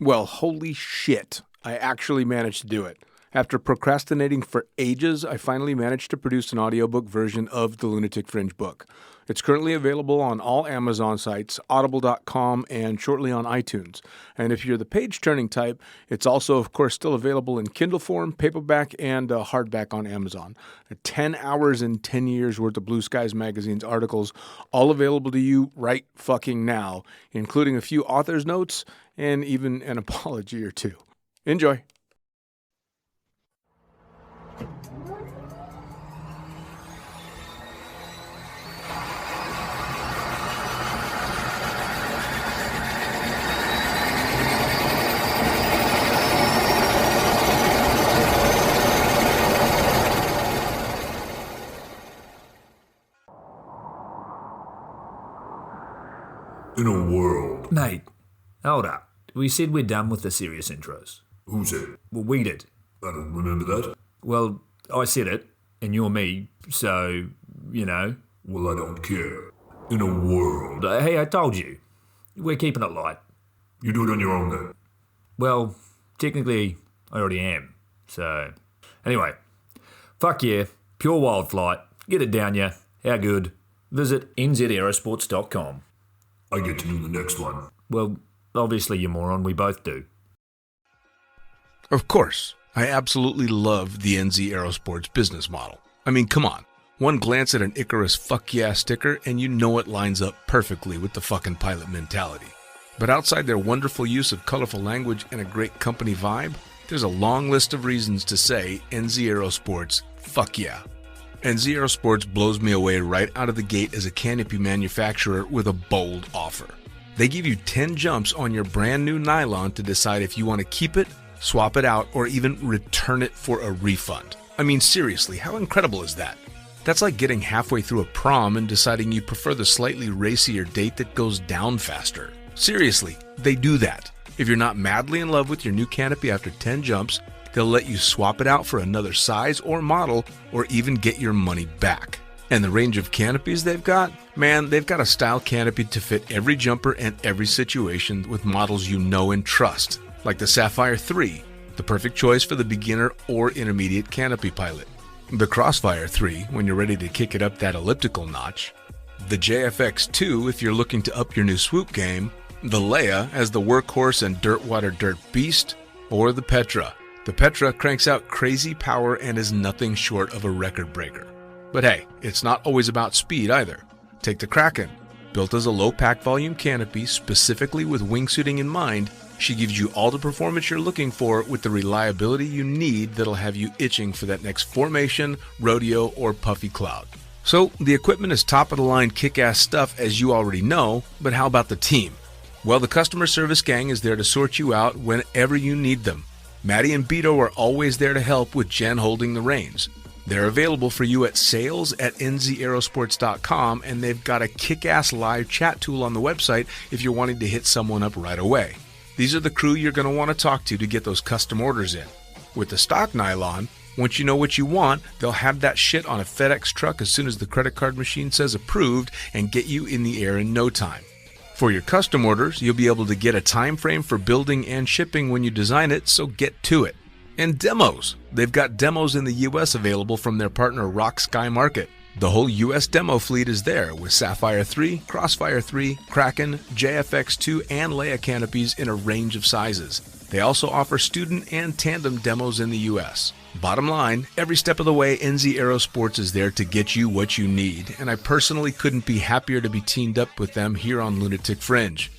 Well, holy shit. I actually managed to do it. After procrastinating for ages, I finally managed to produce an audiobook version of the Lunatic Fringe book. It's currently available on all Amazon sites, audible.com, and shortly on iTunes. And if you're the page-turning type, it's also, of course, still available in Kindle form, paperback, and hardback on Amazon. 10 hours and 10 years worth of Blue Skies Magazine's articles, all available to you right fucking now, including a few author's notes and even an apology or two. Enjoy. In a world. Mate, hold up. We said we're done with the serious intros. Who said? Well, we did. I don't remember that. Well, I said it, and you're me, so, you know. Well, I don't care. In a world. Hey, I told you. We're keeping it light. You do it on your own then. Well, technically, I already am. So, anyway. Fuck yeah. Pure wild flight. Get it down ya. How good? Visit nzaerosports.com. I get to do the next one. Well, obviously, you moron. We both do. Of course, I absolutely love the NZ Aerosports business model. I mean, come on. One glance at an Icarus fuck yeah sticker and you know it lines up perfectly with the fucking pilot mentality. But outside their wonderful use of colorful language and a great company vibe, there's a long list of reasons to say NZ Aerosports fuck yeah. NZ Aerosports blows me away right out of the gate as a canopy manufacturer with a bold offer. They give you 10 jumps on your brand new nylon to decide if you want to keep it, swap it out, or even return it for a refund. I mean, seriously, how incredible is that? That's like getting halfway through a prom and deciding you prefer the slightly racier date that goes down faster. Seriously, they do that. If you're not madly in love with your new canopy after 10 jumps, they'll let you swap it out for another size or model, or even get your money back. And the range of canopies they've got? Man, they've got a style canopy to fit every jumper and every situation with models you know and trust, like the Sapphire 3, the perfect choice for the beginner or intermediate canopy pilot. The Crossfire 3, when you're ready to kick it up that elliptical notch. The JFX 2, if you're looking to up your new swoop game. The Leia as the workhorse and dirtwater dirt beast. Or the Petra. The Petra cranks out crazy power and is nothing short of a record breaker. But hey, it's not always about speed either. Take the Kraken. Built as a low pack volume canopy specifically with wingsuiting in mind, she gives you all the performance you're looking for with the reliability you need that'll have you itching for that next formation, rodeo, or puffy cloud. So the equipment is top of the line kick-ass stuff as you already know, but how about the team? Well, the customer service gang is there to sort you out whenever you need them. Maddie and Beto are always there to help with Jen holding the reins. They're available for you at sales@nzaerosports.com, and they've got a kick-ass live chat tool on the website if you're wanting to hit someone up right away. These are the crew you're going to want to talk to get those custom orders in. With the stock nylon, once you know what you want, they'll have that shit on a FedEx truck as soon as the credit card machine says approved and get you in the air in no time. For your custom orders, you'll be able to get a time frame for building and shipping when you design it, so get to it. And demos. They've got demos in the US available from their partner Rock Sky Market. The whole US demo fleet is there with Sapphire 3, Crossfire 3, Kraken, JFX2, and Leia canopies in a range of sizes. They also offer student and tandem demos in the US. Bottom line, every step of the way, NZ Aerosports is there to get you what you need, and I personally couldn't be happier to be teamed up with them here on Lunatic Fringe.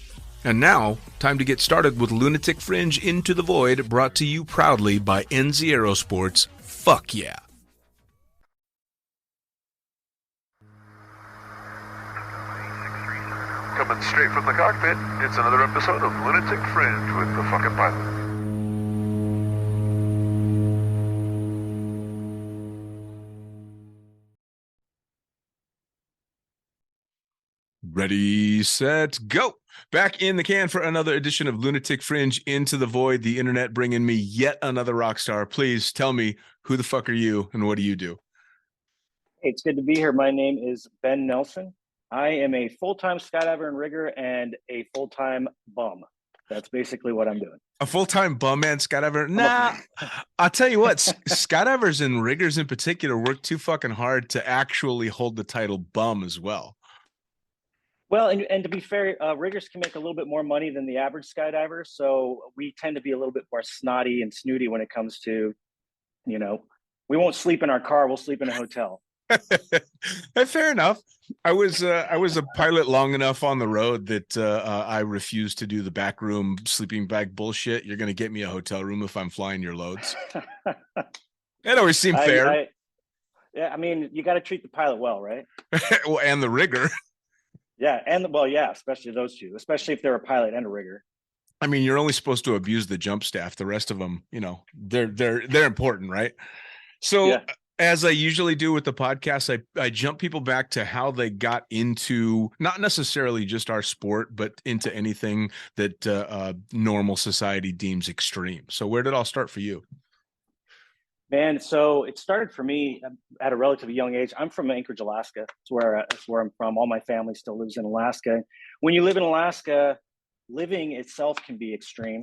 And now, time to get started with Lunatic Fringe Into the Void, brought to you proudly by NZ Aerosports. Fuck yeah! Coming straight from the cockpit, it's another episode of Lunatic Fringe with the fucking pilot. Ready, set, go! Back in the can for another edition of Lunatic Fringe Into the Void, the internet bringing me yet another rock star. Please tell me, who the fuck are you and what do you do? Hey, it's good to be here. My name is Ben Nelson. I am a full-time skydiver and rigger and a full-time bum. That's basically what I'm doing. A full-time bum man skydiver? Nah, I'll tell you what, skydivers and riggers in particular work too fucking hard to actually hold the title bum as well. Well, and to be fair, riggers can make a little bit more money than the average skydiver. So we tend to be a little bit more snotty and snooty when it comes to, we won't sleep in our car. We'll sleep in a hotel. Fair enough. I was a pilot long enough on the road that I refused to do the back room sleeping bag bullshit. You're going to get me a hotel room if I'm flying your loads. It always seemed fair. Yeah, I mean, you got to treat the pilot well, right? Well, and the rigger. Yeah, especially those two, especially if they're a pilot and a rigger. I mean, you're only supposed to abuse the jump staff. The rest of them, they're important, right? So. Yeah. As I usually do with the podcast, I jump people back to how they got into not necessarily just our sport, but into anything that normal society deems extreme. So where did it all start for you? Man, so it started for me at a relatively young age. I'm from Anchorage, Alaska. That's where I'm from. All my family still lives in Alaska. When you live in Alaska, living itself can be extreme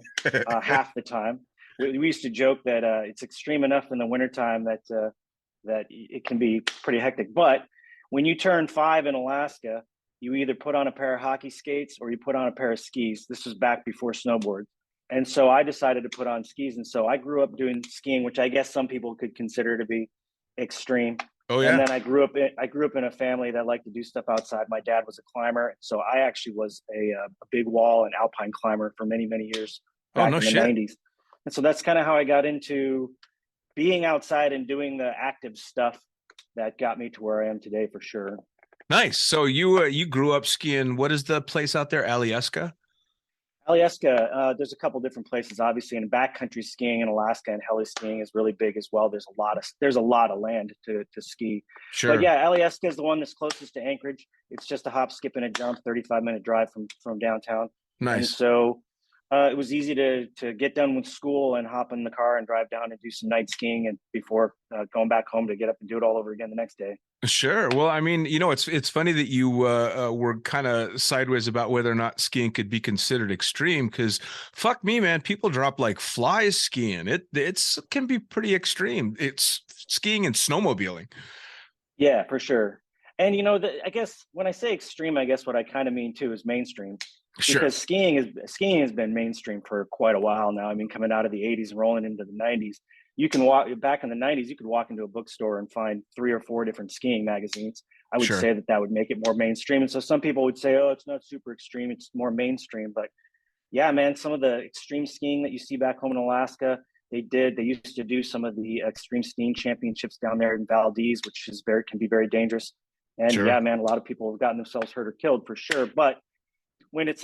half the time. We used to joke that it's extreme enough in the wintertime that it can be pretty hectic. But when you turn 5 in Alaska, you either put on a pair of hockey skates or you put on a pair of skis. This was back before snowboard. And so I decided to put on skis. And so I grew up doing skiing, which I guess some people could consider to be extreme. Oh, yeah. And then I grew up in a family that liked to do stuff outside. My dad was a climber. So I actually was a big wall and alpine climber for many, many years back in the 90s. And so that's kind of how I got into being outside and doing the active stuff that got me to where I am today, for sure. Nice. So you grew up skiing. What is the place out there? Alaska? Alaska, there's a couple different places, obviously, and backcountry skiing in Alaska and heli skiing is really big as well. There's a lot of land to ski. Sure. But yeah, Alaska is the one that's closest to Anchorage. It's just a hop, skip, and a jump, 35-minute drive from downtown. Nice. And so it was easy to get done with school and hop in the car and drive down and do some night skiing, and before going back home to get up and do it all over again the next day. Sure. Well, I mean, it's funny that you were kind of sideways about whether or not skiing could be considered extreme, because fuck me, man, people drop like flies skiing. It can be pretty extreme. It's skiing and snowmobiling. Yeah, for sure. And I guess when I say extreme, I guess what I kind of mean too is mainstream. Sure. Because skiing has been mainstream for quite a while now. I mean, coming out of the 80s and rolling into the 90s, you can walk back in the 90s, you could walk into a bookstore and find 3 or 4 different skiing magazines. I would say that would make it more mainstream. And so some people would say, oh, it's not super extreme, it's more mainstream. But yeah, man, some of the extreme skiing that you see back home in Alaska, they used to do some of the extreme skiing championships down there in Valdez, which can be very dangerous. And yeah, man, a lot of people have gotten themselves hurt or killed for sure. But when it's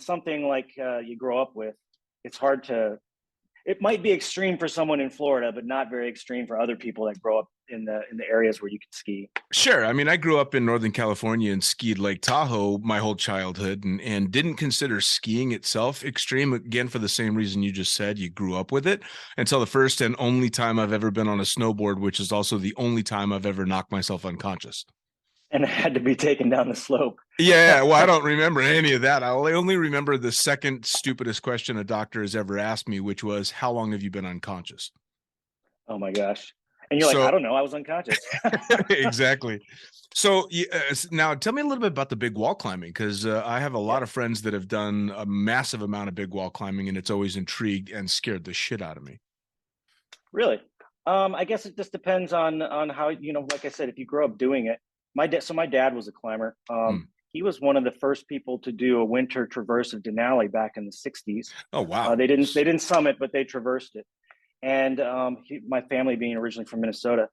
something like you grow up with, it might be extreme for someone in Florida, but not very extreme for other people that grow up in the areas where you can ski. Sure. I mean, I grew up in Northern California and skied Lake Tahoe my whole childhood and didn't consider skiing itself extreme, again, for the same reason you just said. You grew up with it, until the first and only time I've ever been on a snowboard, which is also the only time I've ever knocked myself unconscious. And it had to be taken down the slope. Yeah, well, I don't remember any of that. I only remember the second stupidest question a doctor has ever asked me, which was, how long have you been unconscious? Oh, my gosh. And you're like, I don't know. I was unconscious. Exactly. So now tell me a little bit about the big wall climbing, because I have a lot of friends that have done a massive amount of big wall climbing, and it's always intrigued and scared the shit out of me. Really? I guess it just depends on how, like I said, if you grow up doing it. My dad was a climber. He was one of the first people to do a winter traverse of Denali back in the 60s. Oh, wow. They didn't summit, but they traversed it. And my family being originally from Minnesota,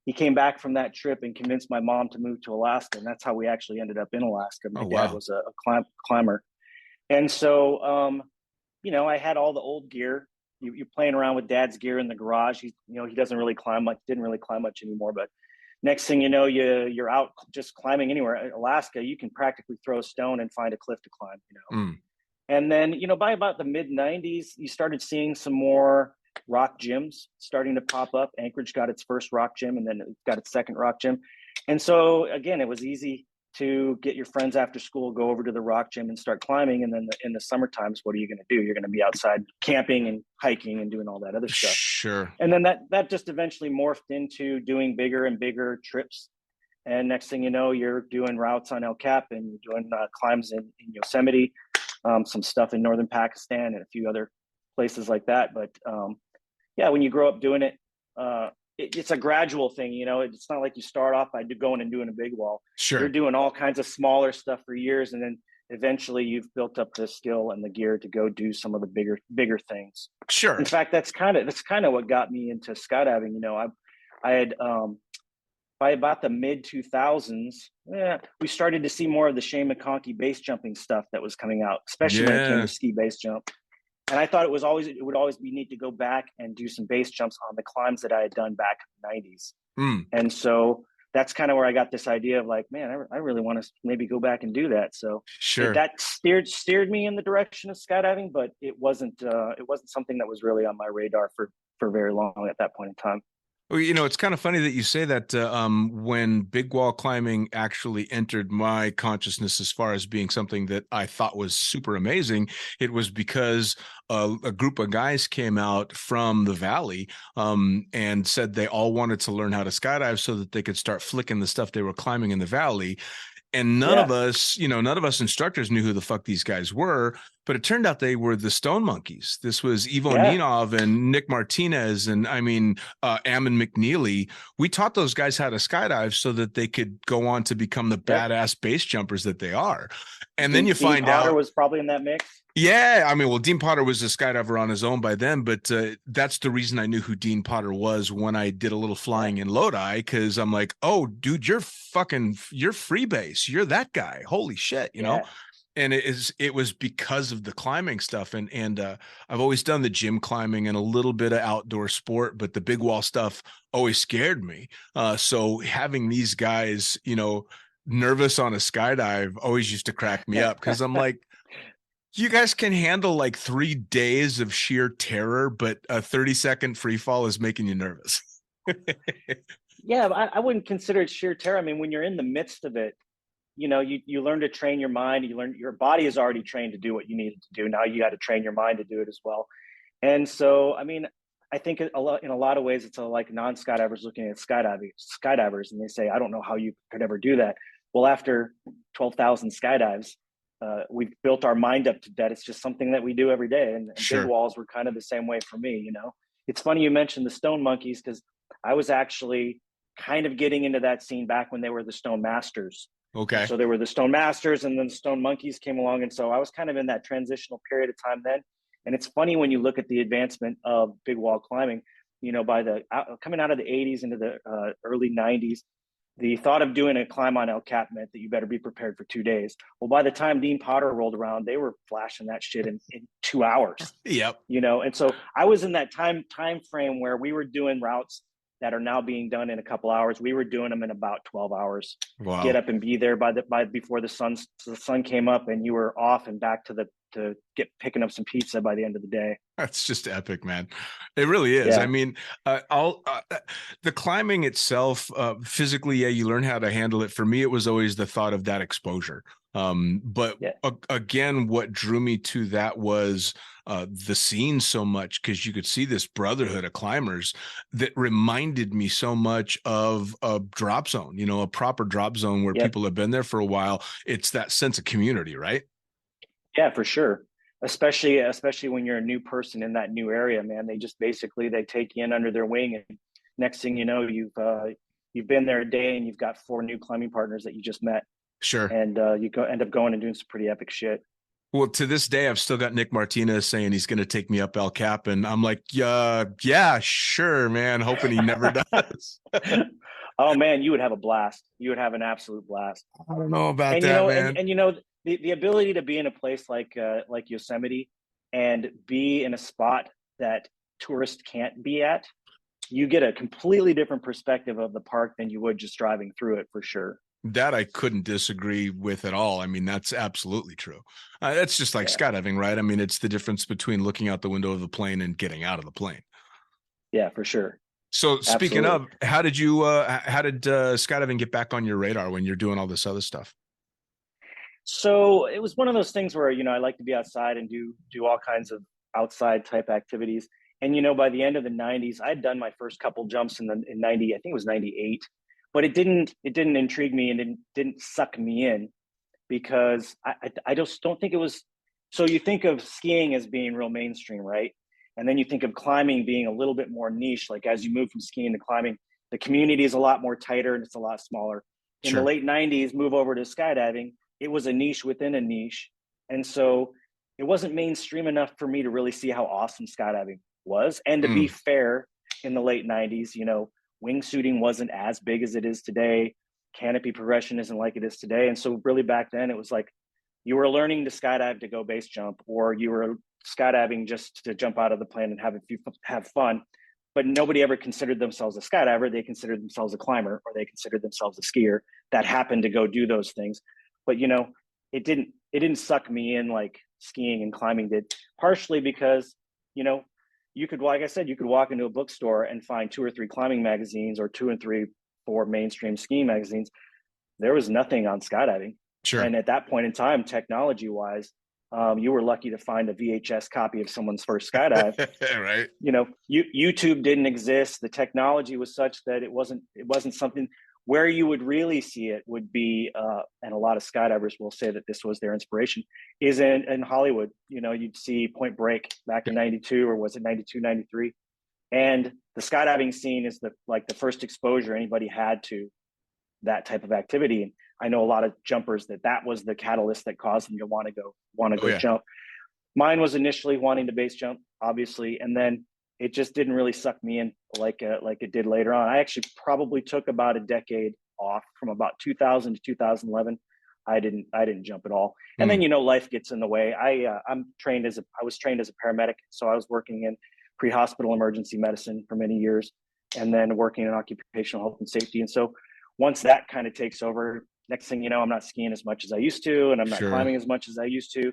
he came back from that trip and convinced my mom to move to Alaska. And that's how we actually ended up in Alaska. My dad was a climber. And so, I had all the old gear. You're playing around with dad's gear in the garage. He doesn't really climb much, didn't really climb much anymore, but next thing you know, you're out just climbing anywhere. In Alaska, you can practically throw a stone and find a cliff to climb, And then, by about the mid-90s, you started seeing some more rock gyms starting to pop up. Anchorage got its first rock gym, and then it got its second rock gym. And so, again, it was easy to get your friends after school, go over to the rock gym and start climbing. And then in the summer times, what are you going to do? You're going to be outside camping and hiking and doing all that other stuff. Sure. And then that just eventually morphed into doing bigger and bigger trips. And next thing you know, you're doing routes on El Cap and you're doing climbs in Yosemite, some stuff in northern Pakistan and a few other places like that. But yeah, when you grow up doing it, it's a gradual thing. It's not like you start off by going and doing a big wall. Sure. You're doing all kinds of smaller stuff for years. And then eventually you've built up the skill and the gear to go do some of the bigger things. Sure. In fact, that's kind of what got me into skydiving. I had, by about the mid 2000s, we started to see more of the Shane McConkey base jumping stuff that was coming out, especially when it came to ski base jump. And I thought it would always be neat to go back and do some base jumps on the climbs that I had done back in the 90s. And so that's kind of where I got this idea of like, man, I really want to maybe go back and do that. So sure, that steered me in the direction of skydiving, but it wasn't something that was really on my radar for very long at that point in time. Well, it's kind of funny that you say that. When big wall climbing actually entered my consciousness as far as being something that I thought was super amazing, it was because a group of guys came out from the valley and said they all wanted to learn how to skydive so that they could start flicking the stuff they were climbing in the valley. And none of us instructors knew who the fuck these guys were, but it turned out they were the Stone Monkeys. This was Ivo Ninov and Nick Martinez and Ammon McNeely. We taught those guys how to skydive so that they could go on to become the badass base jumpers that they are. And then you find out Potter was probably in that mix. Yeah, Dean Potter was a skydiver on his own by then, but that's the reason I knew who Dean Potter was when I did a little flying in Lodi, because I'm like, oh, dude, you're freebase. You're that guy. Holy shit, you know? And it was because of the climbing stuff. And I've always done the gym climbing and a little bit of outdoor sport, but the big wall stuff always scared me. So having these guys, nervous on a skydive always used to crack me up, because I'm like, you guys can handle like 3 days of sheer terror, but a 30-second free fall is making you nervous. Yeah, I wouldn't consider it sheer terror. I mean, when you're in the midst of it, you learn to train your mind. You learn your body is already trained to do what you need it to do. Now you got to train your mind to do it as well. And so, I think in a lot of ways, it's like non-skydivers looking at skydivers, and they say, I don't know how you could ever do that. Well, after 12,000 skydives, we've built our mind up to that. It's just something that we do every day. And big walls were kind of the same way for me. It's funny you mentioned the Stone Monkeys, because I was actually kind of getting into that scene back when they were the Stone Masters. Okay. So they were the Stone Masters, and then the Stone Monkeys came along. And so I was kind of in that transitional period of time then. And it's funny when you look at the advancement of big wall climbing, by coming out of the 80s into the early 90s, the thought of doing a climb on El Cap meant that you better be prepared for 2 days. Well, by the time Dean Potter rolled around, they were flashing that shit in 2 hours. Yep. And so I was in that time frame where we were doing routes that are now being done in a couple hours. We were doing them in about 12 hours. Wow. Get up and be there before the sun came up, and you were off and back to picking up some pizza by the end of the day. That's just epic, man. It really is. Yeah. The climbing itself, physically, you learn how to handle it. For me, it was always the thought of that exposure. Again, what drew me to that was the scene so much, because you could see this brotherhood of climbers that reminded me so much of a drop zone, a proper drop zone where people have been there for a while. It's that sense of community, right? Yeah, for sure. Especially when you're a new person in that new area, man. They just basically they take you in under their wing, and next thing you know, you've been there a day and you've got 4 new climbing partners that you just met. Sure. And you end up going and doing some pretty epic shit. Well, to this day, I've still got Nick Martinez saying he's going to take me up El Cap, and I'm like, yeah, sure, man. Hoping he never does. Oh man, you would have a blast. You would have an absolute blast. I don't know about that, man. And the ability to be in a place like Yosemite and be in a spot that tourists can't be at, you get a completely different perspective of the park than you would just driving through it, for sure. That I couldn't disagree with at all. That's absolutely true. That's just like skydiving, right? It's the difference between looking out the window of the plane and getting out of the plane. Yeah, for sure. So speaking of, how did skydiving get back on your radar when you're doing all this other stuff? So it was one of those things where, I like to be outside and do all kinds of outside type activities. And, by the end of the 90s, I'd done my first couple jumps in 90, I think it was 98, but it didn't intrigue me and didn't suck me in, because I just don't think it was. So you think of skiing as being real mainstream, right? And then you think of climbing being a little bit more niche. Like as you move from skiing to climbing, the community is a lot more tighter and it's a lot smaller. In the late 90s, move over to skydiving, it was a niche within a niche. And so it wasn't mainstream enough for me to really see how awesome skydiving was. And to be fair, in the late 90s, wingsuiting wasn't as big as it is today. Canopy progression isn't like it is today. And so really back then it was like you were learning to skydive to go base jump, or you were skydiving just to jump out of the plane and have fun. But nobody ever considered themselves a skydiver. They considered themselves a climber, or they considered themselves a skier that happened to go do those things. But it didn't suck me in like skiing and climbing did, partially because you could, like I said, you could walk into a bookstore and find 2 or 3 climbing magazines, or 2 and 3, 4 mainstream skiing magazines. There was nothing on skydiving. Sure. And at that point in time, technology wise, you were lucky to find a VHS copy of someone's first skydive. Right. YouTube didn't exist. The technology was such that it wasn't something. Where you would really see it would be, and a lot of skydivers will say that this was their inspiration, is in Hollywood. You'd see Point Break back in 92, or was it 92, 93? And the skydiving scene is the first exposure anybody had to that type of activity. And I know a lot of jumpers that was the catalyst that caused them to want to go jump. Mine was initially wanting to base jump, obviously, and then it just didn't really suck me in like it did later on. I actually probably took about a decade off, from about 2000 to 2011. I didn't jump at all. And then life gets in the way. I was trained as a paramedic, so I was working in pre-hospital emergency medicine for many years, and then working in occupational health and safety. And so once that kind of takes over, next thing you know, I'm not skiing as much as I used to, and I'm not climbing as much as I used to.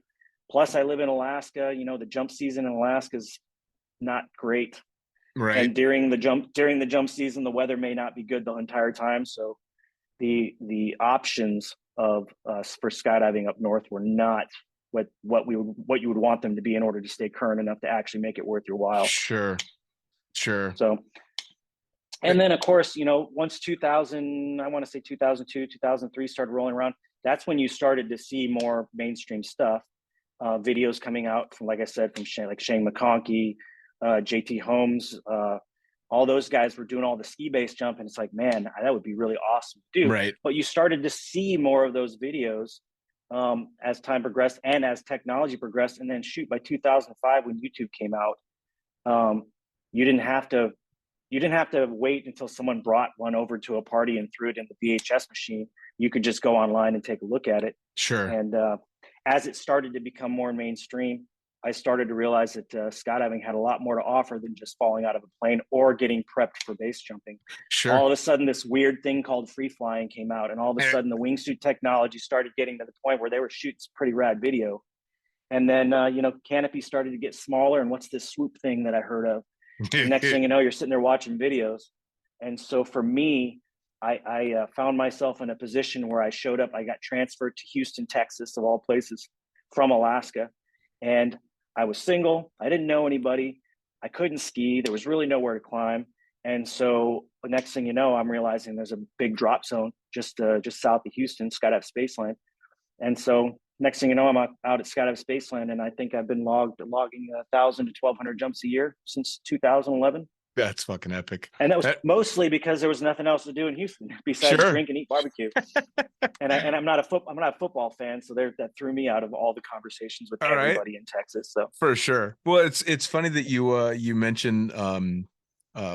Plus, I live in Alaska. The jump season in Alaska is not great, right? And during the jump season, the weather may not be good the entire time. So the options for skydiving up north were not what you would want them to be in order to stay current enough to actually make it worth your while. Sure. So, and then of course, once 2000, I want to say 2002, 2003 started rolling around, that's when you started to see more mainstream stuff, videos coming out from, like I said, from Shane McConkey, JT Holmes, all those guys were doing all the ski base jump, and it's like, man, that would be really awesome to do. Right. But you started to see more of those videos as time progressed and as technology progressed. And then by 2005, when YouTube came out, you didn't have to wait until someone brought one over to a party and threw it in the VHS machine. You could just go online and take a look at it. Sure. And as it started to become more mainstream, I started to realize that skydiving had a lot more to offer than just falling out of a plane or getting prepped for base jumping. Sure. All of a sudden, this weird thing called free flying came out, and all of a sudden, the wingsuit technology started getting to the point where they were shooting some pretty rad video. And then, canopy started to get smaller. And what's this swoop thing that I heard of? The next thing you know, you're sitting there watching videos. And so for me, I found myself in a position where I showed up. I got transferred to Houston, Texas, of all places, from Alaska. And I was single. I didn't know anybody. I couldn't ski. There was really nowhere to climb. And so the next thing you know, I'm realizing there's a big drop zone just south of Houston, Skydive Spaceland. And so next thing you know, I'm out at Skydive Spaceland, and I think I've been logging 1,000 to 1,200 jumps a year since 2011. That's fucking epic. And that was mostly because there was nothing else to do in Houston besides drink and eat barbecue. and I'm not a football fan, so that threw me out of all the conversations with everybody in Texas. So for sure. Well, it's funny that you mentioned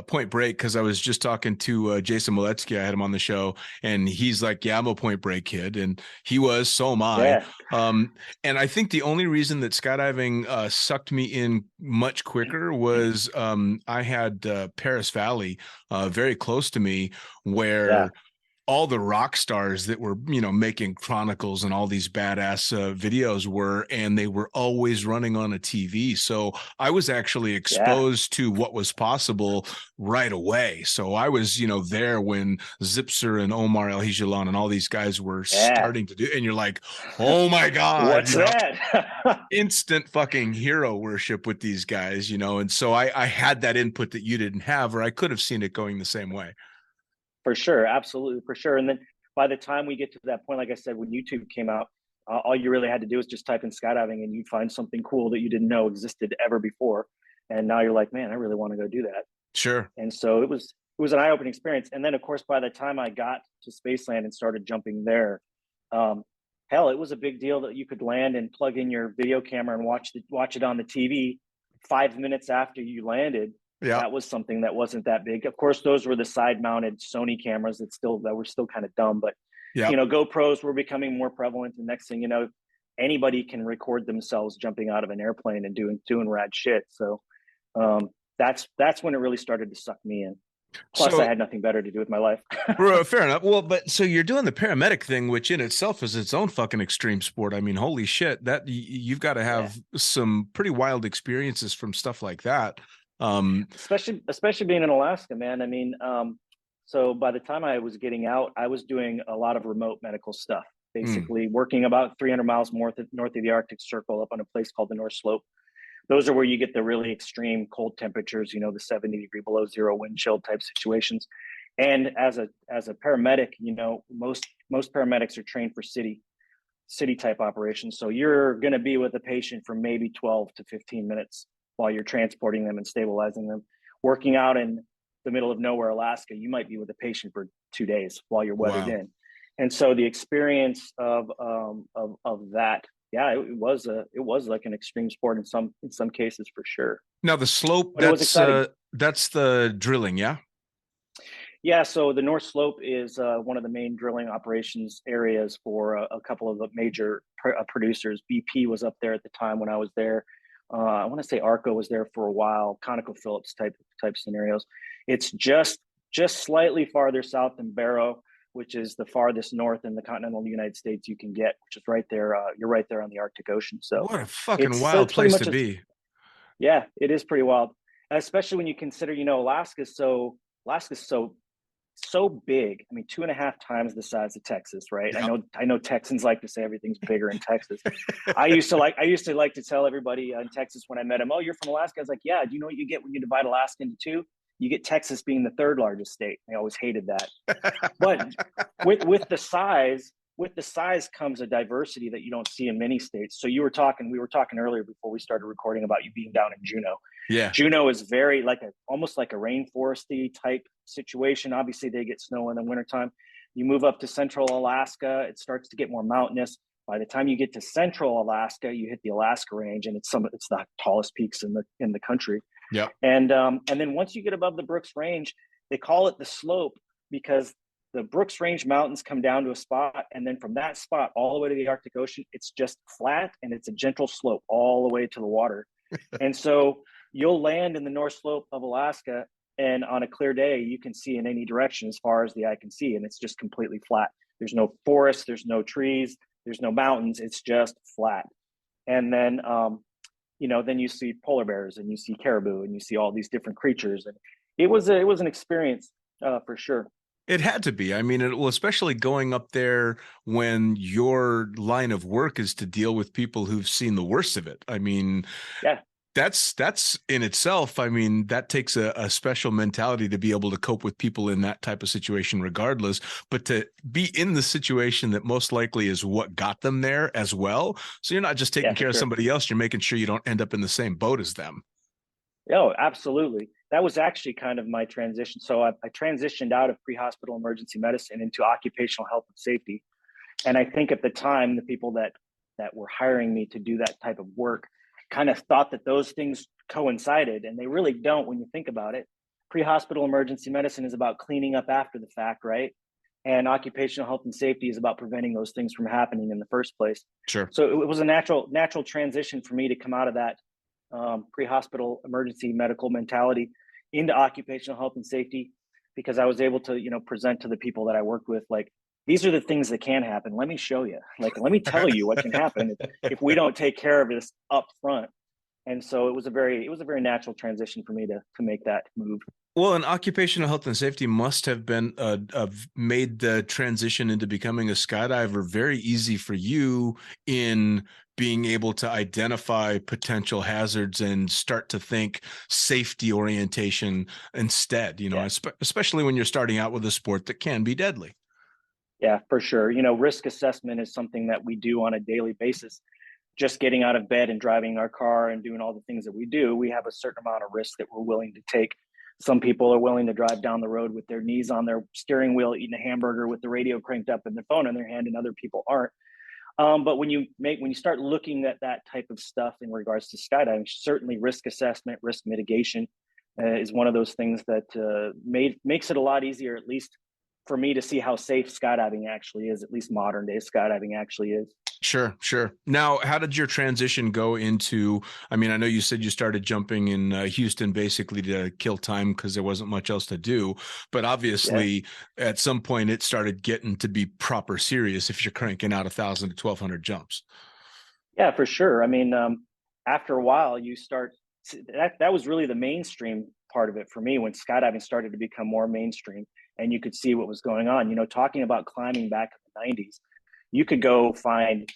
Point Break, because I was just talking to Jason Moletsky. I had him on the show, and he's like, yeah, I'm a Point Break kid. And he was, so am I. Yeah. And I think the only reason that skydiving sucked me in much quicker was I had Paris Valley very close to me, where all the rock stars that were, making Chronicles and all these badass videos were, and they were always running on a TV. So I was actually exposed to what was possible right away. So I was, there when Zipser and Omar El Hijalan and all these guys were starting to do, and you're like, oh my God, what's that? Instant fucking hero worship with these guys, and so I had that input that you didn't have, or I could have seen it going the same way. For sure. Absolutely. For sure. And then by the time we get to that point, like I said, when YouTube came out, all you really had to do is just type in skydiving and you'd find something cool that you didn't know existed ever before. And now you're like, man, I really want to go do that. Sure. And so it was an eye-opening experience. And then of course, by the time I got to Spaceland and started jumping there, hell, it was a big deal that you could land and plug in your video camera and watch it on the TV 5 minutes after you landed. Yeah. That was something that wasn't that big. Of course, those were the side-mounted Sony cameras that were still kind of dumb, but GoPros were becoming more prevalent. And next thing you know, anybody can record themselves jumping out of an airplane and doing rad shit. So that's when it really started to suck me in. Plus, I had nothing better to do with my life. Fair enough. Well, but so you're doing the paramedic thing, which in itself is its own fucking extreme sport. I mean, holy shit, that you've got to have some pretty wild experiences from stuff like that. Especially being in Alaska, man. I mean, so by the time I was getting out, I was doing a lot of remote medical stuff, basically working about 300 miles north of the Arctic Circle up on a place called the North Slope. Those are where you get the really extreme cold temperatures, the 70-degree below zero wind chill type situations. And as a paramedic, most paramedics are trained for city type operations. So you're going to be with a patient for maybe 12 to 15 minutes while you're transporting them and stabilizing them. Working out in the middle of nowhere, Alaska, you might be with a patient for 2 days while you're weathered in. And so the experience of that, it was like an extreme sport in some cases for sure. Now the slope, that's the drilling, yeah? Yeah, so the North Slope is one of the main drilling operations areas for a couple of the major producers. BP was up there at the time when I was there. I want to say Arco was there for a while, ConocoPhillips type scenarios. It's just slightly farther south than Barrow, which is the farthest north in the continental United States you can get, which is right there. You're right there on the Arctic Ocean. So what a fucking wild place to be. Yeah, it is pretty wild, especially when you consider, Alaska's so big. I mean, 2.5 times the size of Texas, right? Yep. I know Texans like to say everything's bigger in Texas. I used to like to tell everybody in Texas when I met them, oh, you're from Alaska. I was like, yeah, do you know what you get when you divide Alaska into two? You get Texas being the third largest state. I always hated that. But with the size comes a diversity that you don't see in many states. So we were talking earlier before we started recording about you being down in Juneau. Yeah. Juneau is very almost like a rainforesty type situation. Obviously they get snow in the wintertime. You move up to central Alaska, it starts to get more mountainous. By the time you get to central Alaska, you hit the Alaska Range, and it's the tallest peaks in the country. Yeah. And then once you get above the Brooks Range, they call it the slope because the Brooks Range mountains come down to a spot, and then from that spot all the way to the Arctic Ocean, it's just flat and it's a gentle slope all the way to the water. And so you'll land in the North Slope of Alaska, and on a clear day, you can see in any direction as far as the eye can see, and it's just completely flat. There's no forest, there's no trees, there's no mountains, it's just flat. And then, then you see polar bears and you see caribou and you see all these different creatures. And it was an experience for sure. It had to be. I mean, especially going up there when your line of work is to deal with people who've seen the worst of it. I mean, yeah, that's in itself. I mean, that takes a special mentality to be able to cope with people in that type of situation regardless, but to be in the situation that most likely is what got them there as well. So you're not just taking care of somebody else, you're making sure you don't end up in the same boat as them. Oh, absolutely. That was actually kind of my transition. So I transitioned out of pre-hospital emergency medicine into occupational health and safety. And I think at the time, the people that were hiring me to do that type of work kind of thought that those things coincided, and they really don't when you think about it. Pre-hospital emergency medicine is about cleaning up after the fact, right? And occupational health and safety is about preventing those things from happening in the first place. Sure. So it was a natural transition for me to come out of that pre-hospital emergency medical mentality into occupational health and safety. because I was able to, present to the people that I worked with, like, these are the things that can happen. Let me show you. Like, let me tell you what can happen if we don't take care of this up front. And so it was a very natural transition for me to make that move. Well, and occupational health and safety must have been made the transition into becoming a skydiver very easy for you in being able to identify potential hazards and start to think safety orientation instead, especially when you're starting out with a sport that can be deadly. Yeah, for sure. Risk assessment is something that we do on a daily basis. Just getting out of bed and driving our car and doing all the things that we do, we have a certain amount of risk that we're willing to take. Some people are willing to drive down the road with their knees on their steering wheel, eating a hamburger with the radio cranked up and their phone in their hand, and other people aren't. But when you start looking at that type of stuff in regards to skydiving, certainly risk assessment, risk mitigation is one of those things that makes it a lot easier, at least for me, to see how safe skydiving actually is, at least modern day skydiving actually is. Sure. Now, how did your transition go into, I know you said you started jumping in Houston basically to kill time because there wasn't much else to do, but obviously at some point it started getting to be proper serious if you're cranking out 1,000 to 1,200 jumps. Yeah, for sure. After a while you start, that was really the mainstream part of it for me when skydiving started to become more mainstream and you could see what was going on. Talking about climbing back in the 90s, you could go find,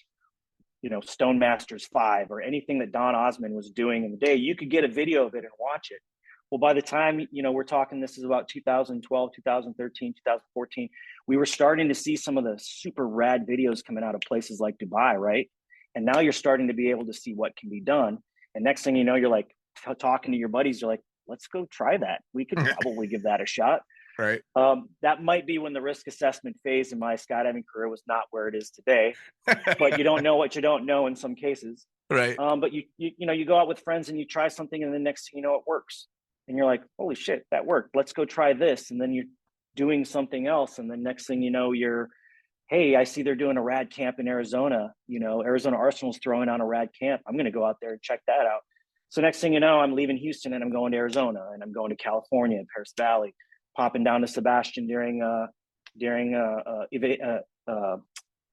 Stone Masters 5 or anything that Don Osmond was doing in the day. You could get a video of it and watch it. Well, by the time, we're talking, this is about 2012, 2013, 2014, we were starting to see some of the super rad videos coming out of places like Dubai, right? And now you're starting to be able to see what can be done. And next thing you know, you're like talking to your buddies, you're like, let's go try that. We could probably give that a shot. Right. That might be when the risk assessment phase in my skydiving career was not where it is today, but you don't know what you don't know in some cases. Right. But you go out with friends and you try something and the next thing you know, it works. And you're like, holy shit, that worked. Let's go try this. And then you're doing something else. And the next thing you know, hey, I see they're doing a rad camp in Arizona. Arizona Arsenal's throwing on a rad camp. I'm going to go out there and check that out. So next thing you know, I'm leaving Houston and I'm going to Arizona and I'm going to California, Paris Valley, popping down to Sebastian during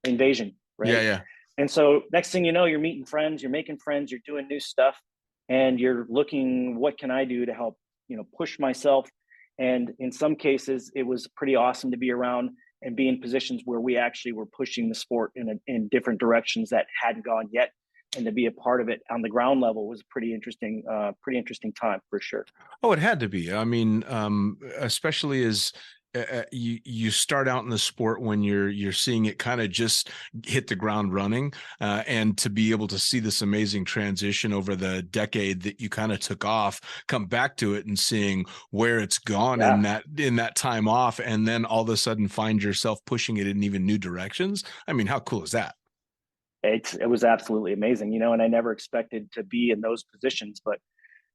invasion, right? Yeah. And so next thing you know, you're meeting friends, you're making friends, you're doing new stuff, and you're looking, what can I do to help, push myself? And in some cases, it was pretty awesome to be around and be in positions where we actually were pushing the sport in different directions that hadn't gone yet. And to be a part of it on the ground level was a pretty interesting time for sure. Oh, it had to be. Especially as you start out in the sport when you're seeing it kind of just hit the ground running, and to be able to see this amazing transition over the decade that you kind of took off, come back to it and seeing where it's gone in that time off, and then all of a sudden find yourself pushing it in even new directions. How cool is that? It was absolutely amazing, and I never expected to be in those positions. But,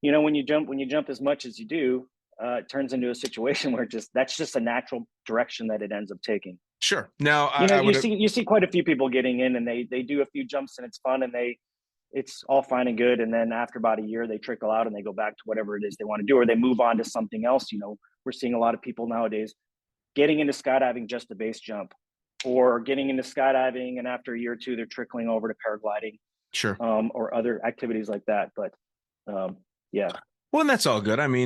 when you jump as much as you do, it turns into a situation where that's just a natural direction that it ends up taking. Sure. Now, you see quite a few people getting in and they do a few jumps and it's fun and it's all fine and good. And then after about a year, they trickle out and they go back to whatever it is they want to do, or they move on to something else. We're seeing a lot of people nowadays getting into skydiving just a base jump, or getting into skydiving and after a year or two, they're trickling over to paragliding, sure, or other activities like that. But yeah. Well, and that's all good. I'm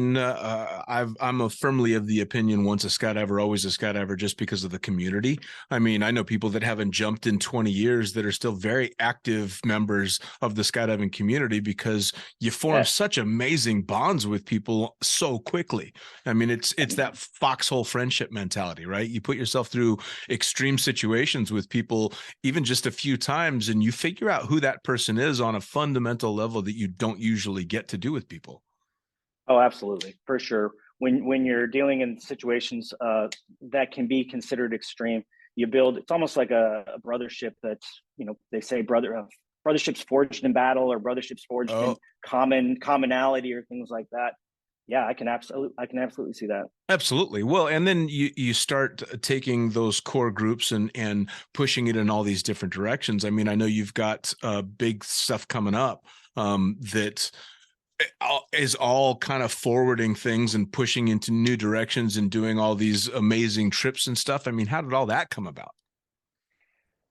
firmly of the opinion, once a skydiver, always a skydiver, just because of the community. I know people that haven't jumped in 20 years that are still very active members of the skydiving community because you form such amazing bonds with people so quickly. It's that foxhole friendship mentality, right? You put yourself through extreme situations with people, even just a few times, and you figure out who that person is on a fundamental level that you don't usually get to do with people. Oh, absolutely. For sure. When you're dealing in situations that can be considered extreme, you build, it's almost like a brothership that's, they say brotherships forged in battle, or brotherships forged in commonality, or things like that. Yeah, I can absolutely see that. Absolutely. Well, and then you start taking those core groups and pushing it in all these different directions. I know you've got big stuff coming up that is all kind of forwarding things and pushing into new directions and doing all these amazing trips and stuff. I mean, how did all that come about?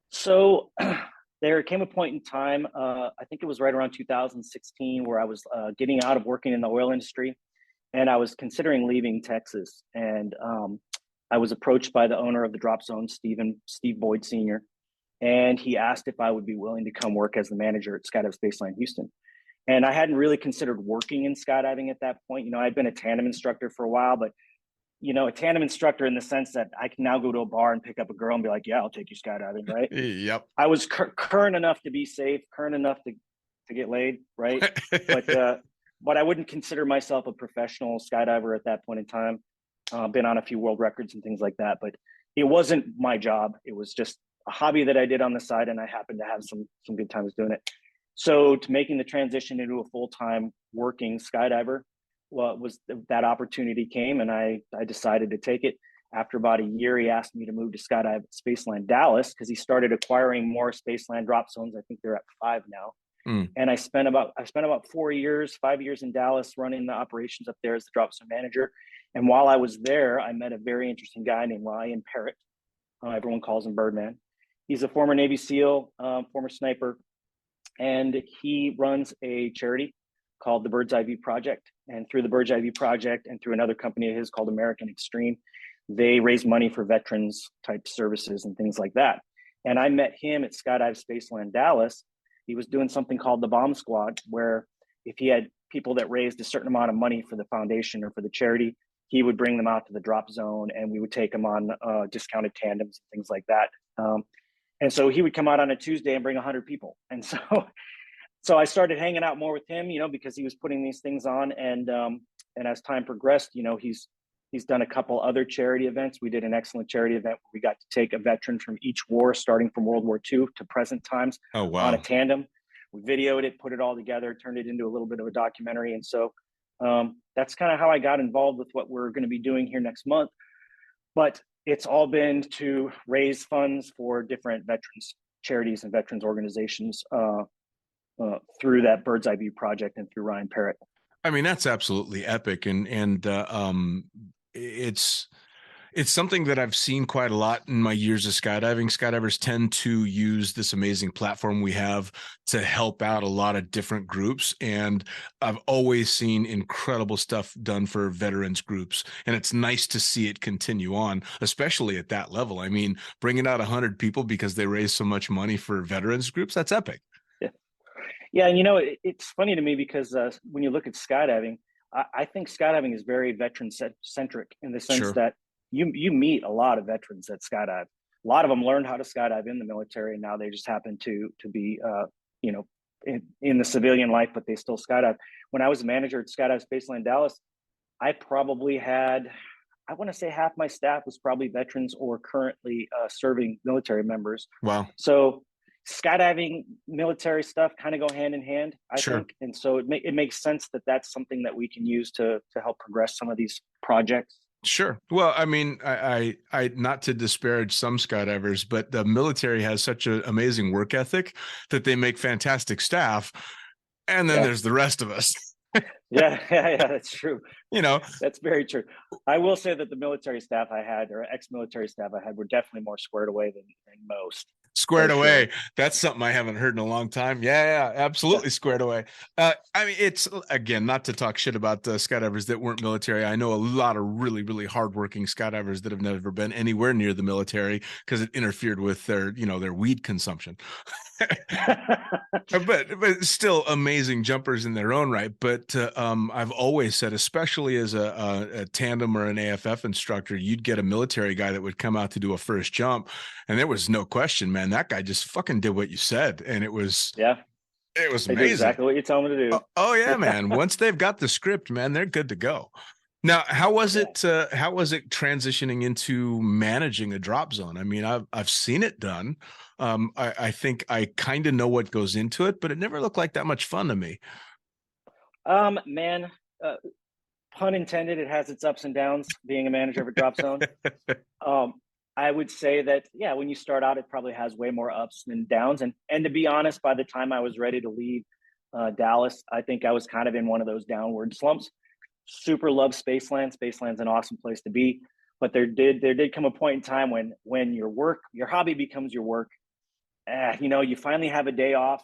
So there came a point in time, I think it was right around 2016, where I was getting out of working in the oil industry, and I was considering leaving Texas. And I was approached by the owner of the Drop Zone, Steve Boyd Sr., and he asked if I would be willing to come work as the manager at Skydive Spaceland Houston. And I hadn't really considered working in skydiving at that point. You know, I'd been a tandem instructor for a while, but you know, a tandem instructor in the sense that I can now go to a bar and pick up a girl and be like, yeah, I'll take you skydiving, right? Yep. I was current enough to be safe, current enough to get laid, right? But I wouldn't consider myself a professional skydiver at that point in time. Been on a few world records and things like that, but it wasn't my job. It was just a hobby that I did on the side, and I happened to have some good times doing it. So to making the transition into a full-time working skydiver, well, that opportunity came, and I decided to take it. After about a year, he asked me to move to Skydive Spaceland Dallas because he started acquiring more Spaceland drop zones. I think they're at 5 now. And I spent about 5 years in Dallas running the operations up there as the drop zone manager. And while I was there, I met a very interesting guy named Ryan Parrott. Everyone calls him Birdman. He's a former Navy SEAL, former sniper, and he runs a charity called the Bird's Eye View Project. And through the Bird's Eye View Project and through another company of his called American Extreme, they raise money for veterans type services and things like that. And I met him at Skydive Spaceland Dallas. He was doing something called the Bomb Squad, where if he had people that raised a certain amount of money for the foundation or for the charity, he would bring them out to the drop zone, and we would take them on discounted tandems and things like that. And so he would come out on a Tuesday and bring 100 people. And so I started hanging out more with him, you know, because he was putting these things on. And as time progressed, you know, he's done a couple other charity events. We did an excellent charity event where we got to take a veteran from each war, starting from World War II to present times on a tandem. We videoed it, put it all together, turned it into a little bit of a documentary. And so that's kind of how I got involved with what we're going to be doing here next month. But it's all been to raise funds for different veterans charities and veterans organizations through that Bird's Eye View Project and through Ryan Parrott. I mean, that's absolutely epic. And it's something that I've seen quite a lot in my years of skydiving. Skydivers tend to use this amazing platform we have to help out a lot of different groups. And I've always seen incredible stuff done for veterans groups. And it's nice to see it continue on, especially at that level. I mean, bringing out 100 people because they raise so much money for veterans groups, that's epic. Yeah, and you know, it's funny to me because when you look at skydiving, I think skydiving is very veteran-centric in the sense that you meet a lot of veterans that skydive. A lot of them learned how to skydive in the military, and now they just happen to be, you know, in the civilian life, but they still skydive. When I was a manager at Skydive Spaceland Dallas, I probably had, I want to say half my staff was probably veterans or currently serving military members. Wow. So skydiving, military stuff kind of go hand in hand, I think. And so it makes sense that that's something that we can use to help progress some of these projects. Sure. Well, I mean, I not to disparage some skydivers, but the military has such an amazing work ethic that they make fantastic staff. And then there's the rest of us. Yeah, that's true. You know, that's very true. I will say that the military staff I had, or ex-military staff I had, were definitely more squared away than most. Squared away. That's something I haven't heard in a long time. Yeah, absolutely squared away. I mean, it's, again, not to talk shit about the skydivers that weren't military. I know a lot of really, really hardworking skydivers that have never been anywhere near the military because it interfered with their, you know, their weed consumption. but still amazing jumpers in their own right. But I've always said, especially as a tandem or an AFF instructor, you'd get a military guy that would come out to do a first jump, and there was no question, man, that guy just fucking did what you said, and it was amazing. Exactly what you tell them to do. Oh yeah, man. Once they've got the script, man, they're good to go. Now, how was it transitioning into managing a drop zone? I mean, I've seen it done. I think I kind of know what goes into it, but it never looked like that much fun to me. Man, pun intended, it has its ups and downs being a manager of a drop zone. I would say that, yeah, when you start out, it probably has way more ups than downs. And to be honest, by the time I was ready to leave, Dallas, I think I was kind of in one of those downward slumps. Super love Spaceland. Spaceland's an awesome place to be. But there did come a point in time when your hobby becomes your work. You finally have a day off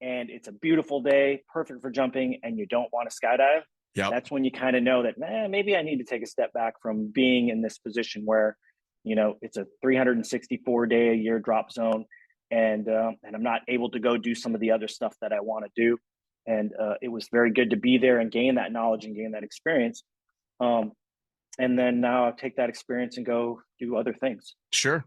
and it's a beautiful day, perfect for jumping, and you don't want to skydive. Yep. That's when you kind of know that, maybe I need to take a step back from being in this position where, it's a 364 day a year drop zone, and I'm not able to go do some of the other stuff that I want to do. And it was very good to be there and gain that knowledge and gain that experience. And then now I'll take that experience and go do other things. Sure.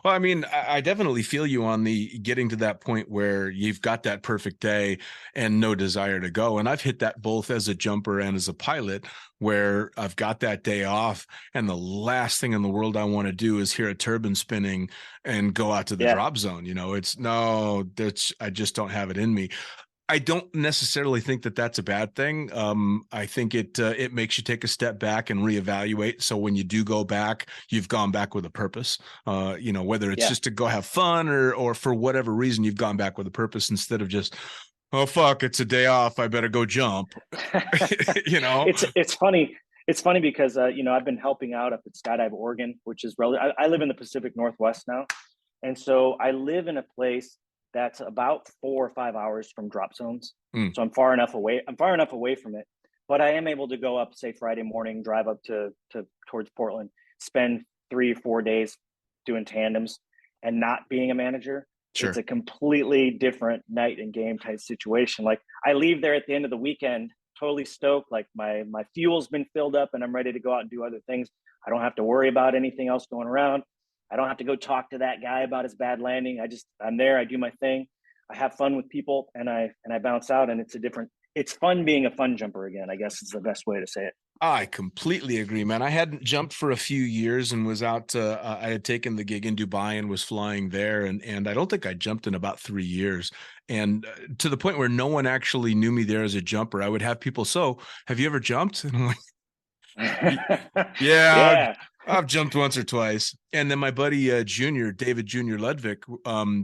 Well, I mean, I definitely feel you on the getting to that point where you've got that perfect day and no desire to go. And I've hit that both as a jumper and as a pilot, where I've got that day off and the last thing in the world I want to do is hear a turbine spinning and go out to the drop zone. I just don't have it in me. I don't necessarily think that that's a bad thing. I think it makes you take a step back and reevaluate. So when you do go back, you've gone back with a purpose. Whether it's just to go have fun or for whatever reason, you've gone back with a purpose instead of just, oh fuck, it's a day off, I better go jump. It's funny. It's funny because I've been helping out up at Skydive Oregon, which is I live in the Pacific Northwest now, and so I live in a place that's about 4 or 5 hours from drop zones. So I'm far enough away from it, but I am able to go up, say Friday morning, drive up to towards Portland, spend 3 or 4 days doing tandems and not being a manager. Sure. It's a completely different night and game type situation. Like, I leave there at the end of the weekend, totally stoked. Like my fuel's been filled up and I'm ready to go out and do other things. I don't have to worry about anything else going around. I don't have to go talk to that guy about his bad landing. I'm there. I do my thing. I have fun with people, and I bounce out. And it's fun being a fun jumper again, I guess is the best way to say it. I completely agree, man. I hadn't jumped for a few years and was out. I had taken the gig in Dubai and was flying there, and I don't think I jumped in about 3 years. And to the point where no one actually knew me there as a jumper. I would have people, so have you ever jumped? And I'm like, yeah. I've jumped once or twice. And then my buddy, David Jr. Ludwig,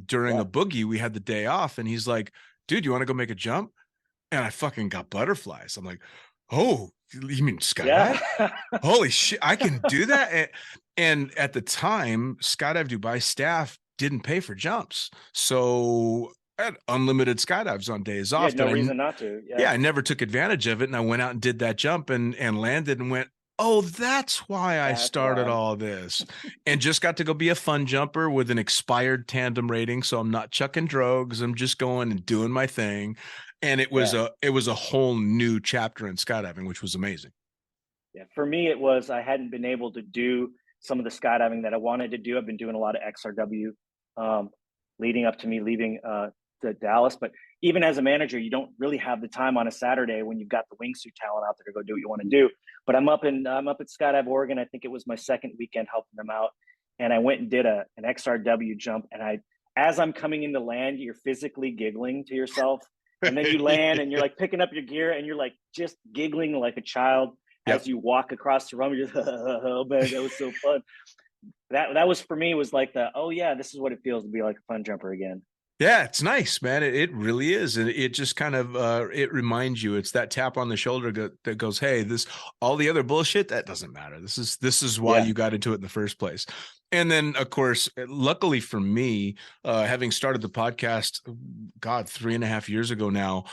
during a boogie, we had the day off, and he's like, dude, you want to go make a jump? And I fucking got butterflies. I'm like, oh, you mean skydive? Yeah. Holy shit, I can do that. And at the time, Skydive Dubai staff didn't pay for jumps. So I had unlimited skydives on days off. No reason not to. Yeah, I never took advantage of it. And I went out and did that jump and landed and went, oh, that's why I started all this, and just got to go be a fun jumper with an expired tandem rating. So I'm not chucking drugs. I'm just going and doing my thing. And it was a whole new chapter in skydiving, which was amazing. Yeah. For me, it was, I hadn't been able to do some of the skydiving that I wanted to do. I've been doing a lot of XRW leading up to me leaving to Dallas. But even as a manager, you don't really have the time on a Saturday when you've got the wingsuit talent out there to go do what you want to do. But I'm up at Skydive Oregon. I think it was my second weekend helping them out. And I went and did an XRW jump. And as I'm coming into land, you're physically giggling to yourself. And then you land and you're like picking up your gear and you're like just giggling like a child as you walk across the runway. Oh man, that was so fun. That was, for me, was like this is what it feels to be like a fun jumper again. Yeah, it's nice, man. It really is. And it just kind of, it reminds you, it's that tap on the shoulder that goes, hey, all the other bullshit, that doesn't matter. This is why you got into it in the first place. And then, of course, luckily for me, having started the podcast, 3.5 years ago now,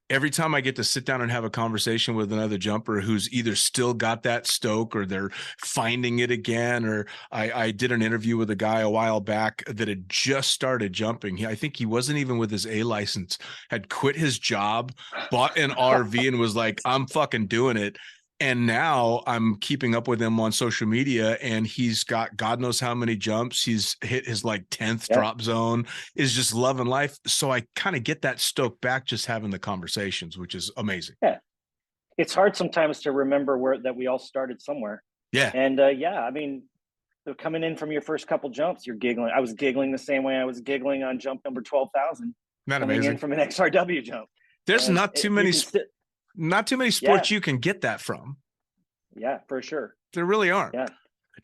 every time I get to sit down and have a conversation with another jumper who's either still got that stoke or they're finding it again, or I did an interview with a guy a while back that had just started jumping. I think he wasn't even with his A license, had quit his job, bought an RV and was like, I'm fucking doing it. And now I'm keeping up with him on social media, and he's got God knows how many jumps. He's hit his 10th drop zone, is just loving life. So I kind of get that stoke back just having the conversations, which is amazing. Yeah. It's hard sometimes to remember that we all started somewhere. Yeah. And I mean, coming in from your first couple jumps, you're giggling. I was giggling the same way I was giggling on jump number 12,000. Not amazing. In from an XRW jump. There's not too many sports you can get that from. Yeah, for sure. There really aren't. Yeah.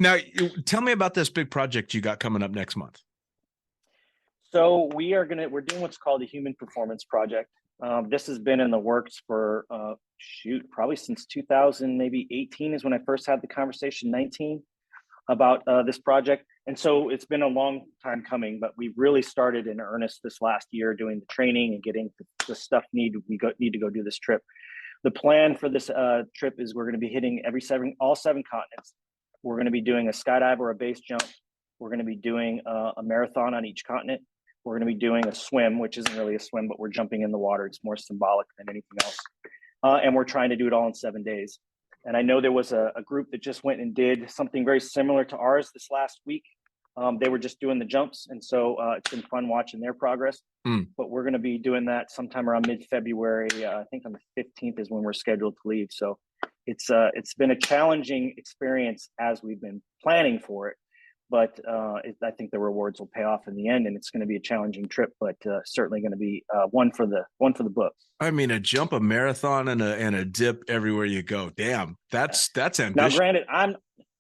Now, tell me about this big project you got coming up next month. So we're doing what's called a human performance project. This has been in the works for probably since 2000, maybe 18 is when I first had the conversation, 19, about this project. And so it's been a long time coming, but we really started in earnest this last year, doing the training and getting the stuff need to go do this trip. The plan for this trip is we're going to be hitting all seven continents. We're going to be doing a skydive or a base jump. We're going to be doing a marathon on each continent. We're going to be doing a swim, which isn't really a swim, but we're jumping in the water. It's more symbolic than anything else. And we're trying to do it all in 7 days. And I know there was a group that just went and did something very similar to ours this last week. They were just doing the jumps. And so it's been fun watching their progress. But we're going to be doing that sometime around mid-February. I think on the 15th is when we're scheduled to leave. So it's been a challenging experience as we've been planning for it. But I think the rewards will pay off in the end, and it's going to be a challenging trip, but certainly going to be one for the books. I mean, a jump, a marathon, and a dip everywhere you go. Damn, that's ambitious. Now,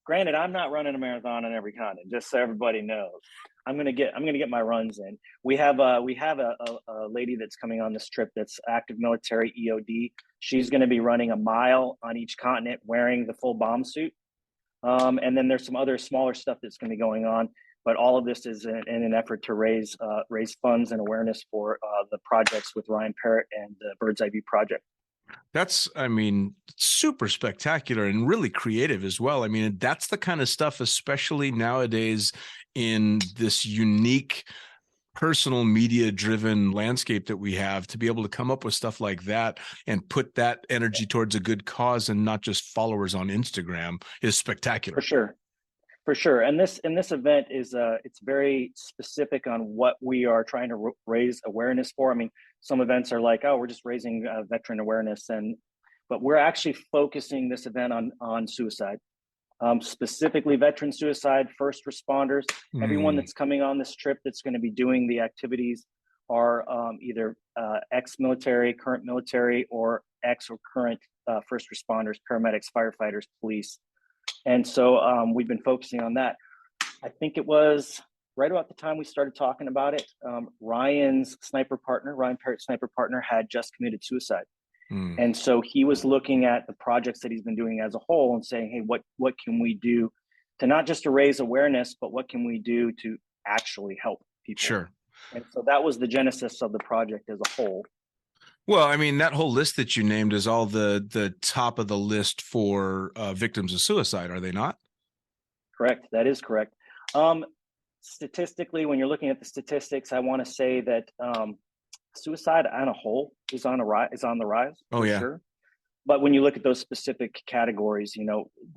granted, I'm not running a marathon on every continent, just so everybody knows. I'm gonna get my runs in. We have a lady that's coming on this trip that's active military EOD. She's going to be running a mile on each continent wearing the full bomb suit. And then there's some other smaller stuff that's going to be going on, but all of this is in an effort to raise funds and awareness for the projects with Ryan Parrott and the Bird's Eye View project. That's, I mean, super spectacular and really creative as well. I mean, that's the kind of stuff, especially nowadays in this unique personal media driven landscape that we have, to be able to come up with stuff like that and put that energy towards a good cause and not just followers on Instagram is spectacular. For sure. And this event is it's very specific on what we are trying to raise awareness for. I mean, some events are like, oh, we're just raising veteran awareness, but we're actually focusing this event on suicide. Specifically veteran suicide, first responders, everyone that's coming on this trip that's going to be doing the activities are either ex-military, current military, or ex or current first responders, paramedics, firefighters, police. And so we've been focusing on that. I think it was right about the time we started talking about it, Ryan Parrott's sniper partner had just committed suicide. And so he was looking at the projects that he's been doing as a whole and saying, hey, what can we do to not just to raise awareness, but what can we do to actually help people? Sure. And so that was the genesis of the project as a whole. Well, I mean, that whole list that you named is all the top of the list for victims of suicide, are they not? Correct. That is correct. Statistically, when you're looking at the statistics, I want to say that suicide on a whole is on the rise. Oh, yeah. Sure. But when you look at those specific categories,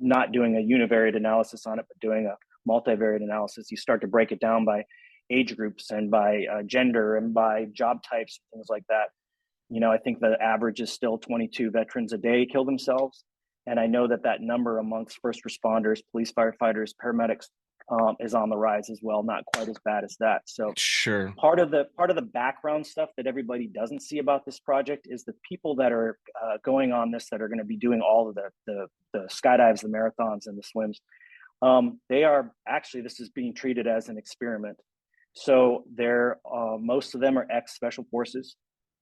not doing a univariate analysis on it, but doing a multivariate analysis, you start to break it down by age groups and by gender and by job types, and things like that. I think the average is still 22 veterans a day kill themselves. And I know that number amongst first responders, police, firefighters, paramedics is on the rise as well. Not quite as bad as that. So sure. Part of the background stuff that everybody doesn't see about this project is the people that are going on this, that are going to be doing all of the skydives, the marathons, and the swims. They are actually, this is being treated as an experiment. So most of them are ex-special forces,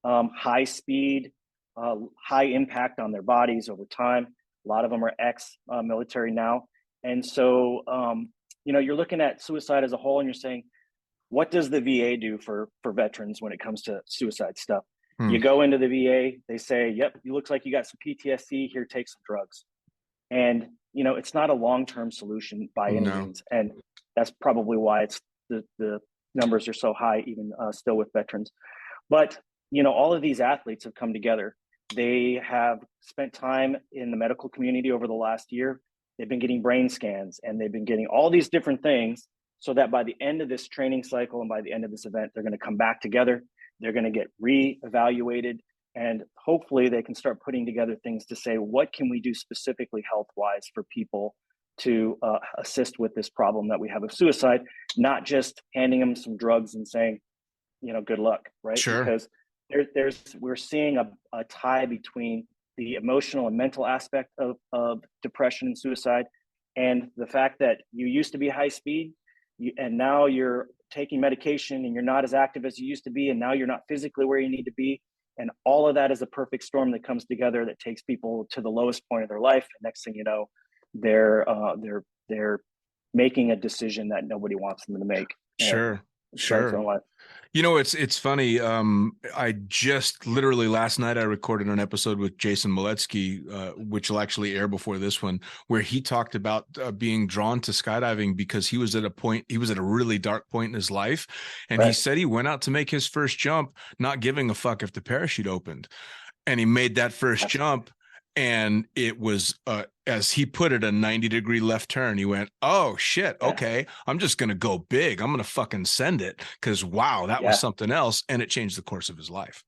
high speed, high impact on their bodies over time. A lot of them are ex-military now. And so, you're looking at suicide as a whole and you're saying, what does the VA do for veterans when it comes to suicide stuff? You go into the VA, they say, yep, you looks like you got some PTSD, here, take some drugs. And, it's not a long-term solution by any means. And that's probably why it's the numbers are so high, even still with veterans. But, all of these athletes have come together. They have spent time in the medical community over the last year. They've been getting brain scans and they've been getting all these different things so that by the end of this training cycle and by the end of this event, they're going to come back together. They're going to get reevaluated, and hopefully they can start putting together things to say, what can we do specifically health-wise for people to assist with this problem that we have of suicide, not just handing them some drugs and saying, good luck, right? Sure. Because we're seeing a tie between the emotional and mental aspect of depression and suicide, and the fact that you used to be high speed and now you're taking medication and you're not as active as you used to be, and now you're not physically where you need to be, And all of that is a perfect storm that comes together that takes people to the lowest point of their life. And next thing you know, they're making a decision that nobody wants them to make. Sure. Sure. You know, it's funny. I just literally last night I recorded an episode with Jason Moletsky, which will actually air before this one, where he talked about being drawn to skydiving because he was at a really dark point in his life. And he said he went out to make his first jump, not giving a fuck if the parachute opened. And he made that first jump. And it was, as he put it, a 90-degree left turn. He went, oh, shit. Okay. I'm just going to go big. I'm going to fucking send it because, wow, that was something else. And it changed the course of his life.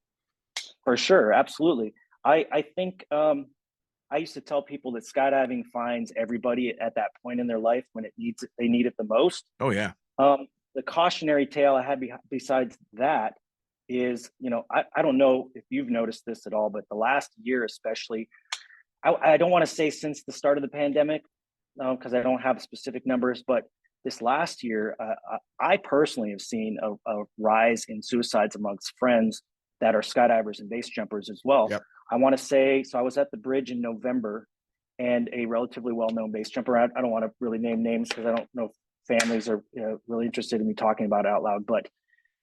For sure. Absolutely. I think I used to tell people that skydiving finds everybody at that point in their life when they need it the most. Oh, yeah. The cautionary tale I had besides that is, I don't know if you've noticed this at all, but the last year especially, I don't want to say since the start of the pandemic, because I don't have specific numbers, but this last year, I personally have seen a rise in suicides amongst friends that are skydivers and base jumpers as well. Yep. I want to say, so I was at the bridge in November, and a relatively well-known base jumper, I don't want to really name names because I don't know if families are really interested in me talking about it out loud, but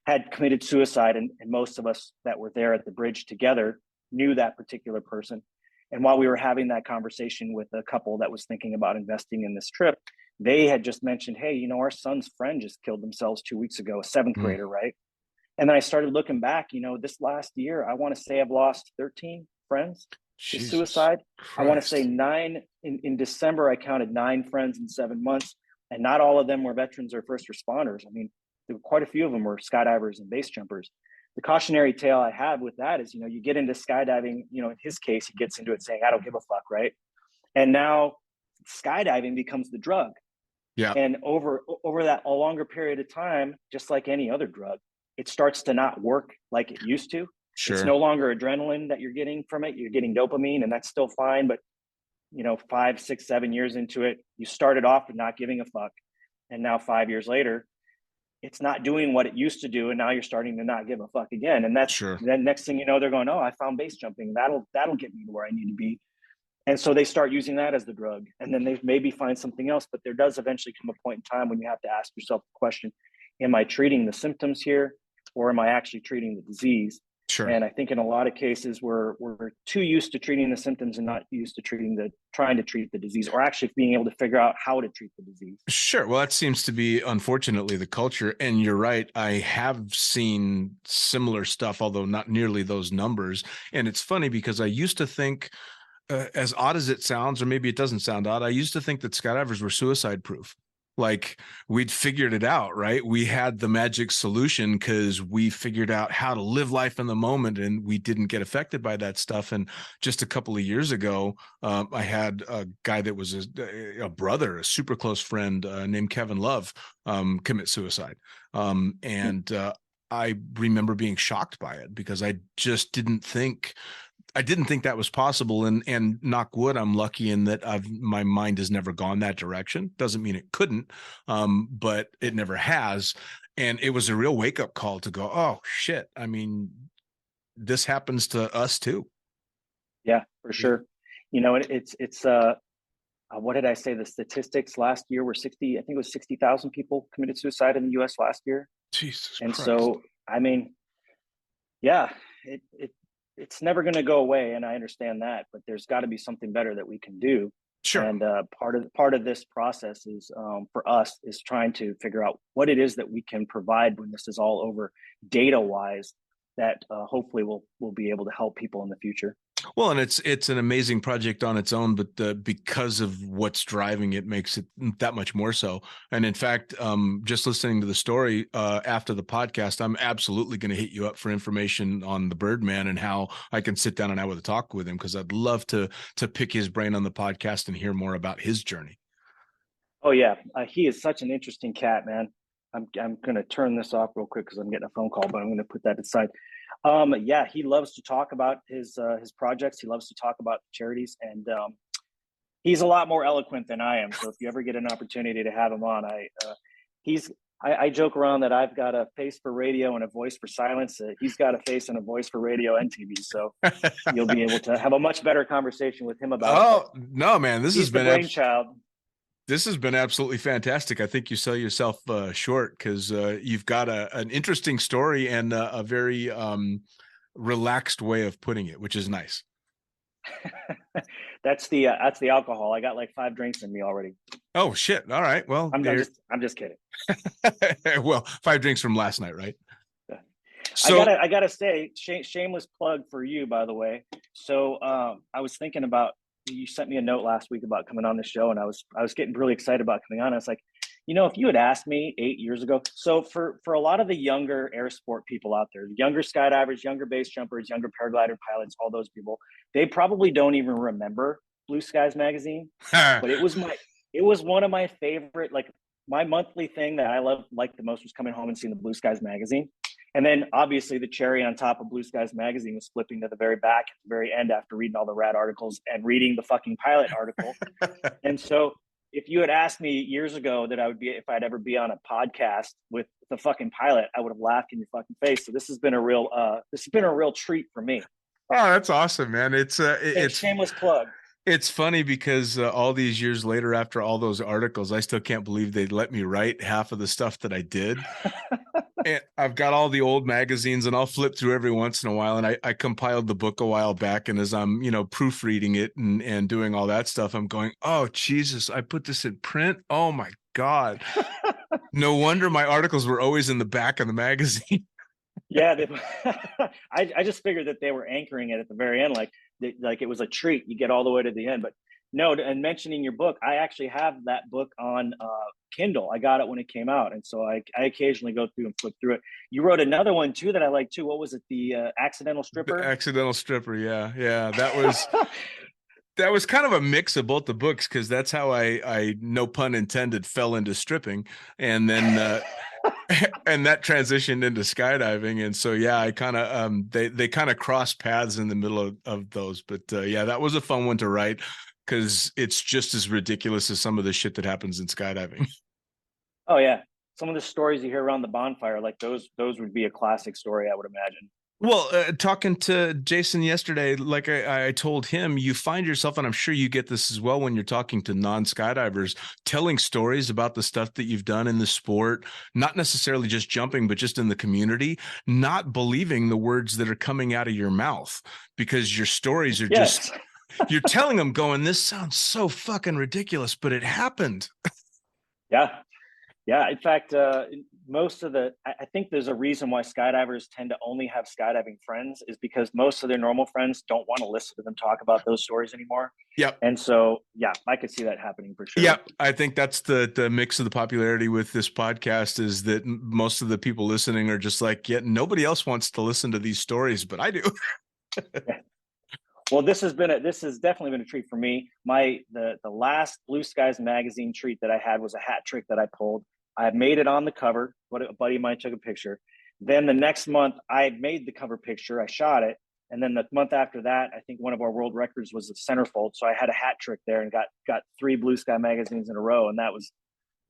had committed suicide. And most of us that were there at the bridge together knew that particular person. And while we were having that conversation with a couple that was thinking about investing in this trip, they had just mentioned, hey, our son's friend just killed themselves 2 weeks ago, a seventh grader, right? And then I started looking back, this last year, I want to say I've lost 13 friends to suicide. Christ. I want to say 9 in December, I counted 9 friends in 7 months. And not all of them were veterans or first responders. I mean, quite a few of them were skydivers and base jumpers. The cautionary tale I have with that is, you get into skydiving, in his case, he gets into it saying, I don't give a fuck, right? And now skydiving becomes the drug. Yeah. And over that a longer period of time, just like any other drug, it starts to not work like it used to. Sure. It's no longer adrenaline that you're getting from it. You're getting dopamine, and that's still fine. But, 5, 6, 7 years into it, you started off with not giving a fuck. And now 5 years later, it's not doing what it used to do, and now you're starting to not give a fuck again. And that's then next thing you know, they're going, oh, I found base jumping. That'll get me to where I need to be. And so they start using that as the drug, and then they maybe find something else. But there does eventually come a point in time when you have to ask yourself the question, am I treating the symptoms here, or am I actually treating the disease? Sure. And I think in a lot of cases we're too used to treating the symptoms and not used to trying to treat the disease, or actually being able to figure out how to treat the disease. Sure. Well, that seems to be, unfortunately, the culture. And you're right. I have seen similar stuff, although not nearly those numbers. And it's funny because I used to think, as odd as it sounds, or maybe it doesn't sound odd, I used to think that skydivers were suicide proof. Like we'd figured it out, right? We had the magic solution because we figured out how to live life in the moment, and we didn't get affected by that stuff. And just a couple of years ago, I had a guy that was a brother, a super close friend named Kevin Love, commit suicide. I remember being shocked by it because I just didn't think that was possible. And knock wood, I'm lucky in that my mind has never gone that direction. Doesn't mean it couldn't, but it never has. And it was a real wake up call to go, oh shit. I mean, this happens to us too. Yeah, for sure. It's what did I say? The statistics last year were 60,000 people committed suicide in the US last year. Jesus and Christ. So, I mean, yeah, it's never going to go away, and I understand that, but there's got to be something better that we can do. Sure. And part of this process is for us is trying to figure out what it is that we can provide when this is all over, data wise, that hopefully we'll be able to help people in the future. Well, and it's an amazing project on its own, but because of what's driving it makes it that much more so. And in fact, just listening to the story after the podcast, I'm absolutely going to hit you up for information on the Birdman and how I can sit down and have a talk with him, because I'd love to pick his brain on the podcast and hear more about his journey. Oh yeah, he is such an interesting cat, man. I'm going to turn this off real quick because I'm getting a phone call, but I'm going to put that aside. Yeah, he loves to talk about his projects. He loves to talk about charities, and he's a lot more eloquent than I am. So if you ever get an opportunity to have him on, he's I joke around that I've got a face for radio and a voice for silence. He's got a face and a voice for radio and TV. So you'll be able to have a much better conversation with him about it. No, man, this has been the brainchild. This has been absolutely fantastic. I think you sell yourself short because you've got an interesting story and a very relaxed way of putting it, which is nice. That's the alcohol. I got like 5 drinks in me already. Oh shit! All right. Well, I'm just kidding. Well, 5 drinks from last night, right? So I gotta say, shameless plug for you, by the way. So I was thinking about, you sent me a note last week about coming on the show, and I was getting really excited about coming on. I was like, if you had asked me 8 years ago, so for a lot of the younger air sport people out there, younger skydivers, younger base jumpers, younger paraglider pilots, all those people, they probably don't even remember Blue Skies magazine. But it was one of my favorite, like my monthly thing that I liked the most was coming home and seeing the Blue Skies magazine. And then obviously the cherry on top of Blue Skies magazine was flipping to the very back at the very end after reading all the rad articles and reading the fucking pilot article. And so if you had asked me years ago that if I'd ever be on a podcast with the fucking pilot, I would have laughed in your fucking face. So this has been a real treat for me. Oh, that's awesome, man. It's shameless plug. It's funny because all these years later, after all those articles, I still can't believe they let me write half of the stuff that I did. And I've got all the old magazines, and I'll flip through every once in a while. And I compiled the book a while back, and as I'm, proofreading it and doing all that stuff, I'm going, oh, Jesus, I put this in print. Oh my God. No wonder my articles were always in the back of the magazine. Yeah. I just figured that they were anchoring it at the very end. Like it was a treat. You get all the way to the end, but no, and mentioning your book, I actually have that book on Kindle. I got it when it came out. And so I occasionally go through and flip through it. You wrote another one too that I like too. What was it? The Accidental Stripper? The Accidental Stripper. Yeah. Yeah. That was kind of a mix of both the books, because that's how I, no pun intended, fell into stripping. And then, and that transitioned into skydiving. And so, yeah, I kind of, they kind of crossed paths in the middle of those. But yeah, that was a fun one to write, because it's just as ridiculous as some of the shit that happens in skydiving. Oh yeah. Some of the stories you hear around the bonfire, like those would be a classic story, I would imagine. Well, talking to Jason yesterday, like I told him, you find yourself, and I'm sure you get this as well when you're talking to non-skydivers, telling stories about the stuff that you've done in the sport, not necessarily just jumping, but just in the community, not believing the words that are coming out of your mouth, because your stories are just, you're telling them going, this sounds so fucking ridiculous, but it happened. Yeah. Yeah. In fact, I think there's a reason why skydivers tend to only have skydiving friends, is because most of their normal friends don't want to listen to them talk about those stories anymore. Yep. And so, yeah, I could see that happening for sure. Yeah. I think that's the mix of the popularity with this podcast, is that most of the people listening are just like, yeah, nobody else wants to listen to these stories, but I do. Yeah. Well, this has definitely been a treat for me. The last Blue Skies magazine treat that I had was a hat trick that I pulled. I made it on the cover. A buddy of mine took a picture. Then the next month, I made the cover picture. I shot it. And then the month after that, I think one of our world records was the centerfold. So I had a hat trick there and got 3 Blue Sky magazines in a row. And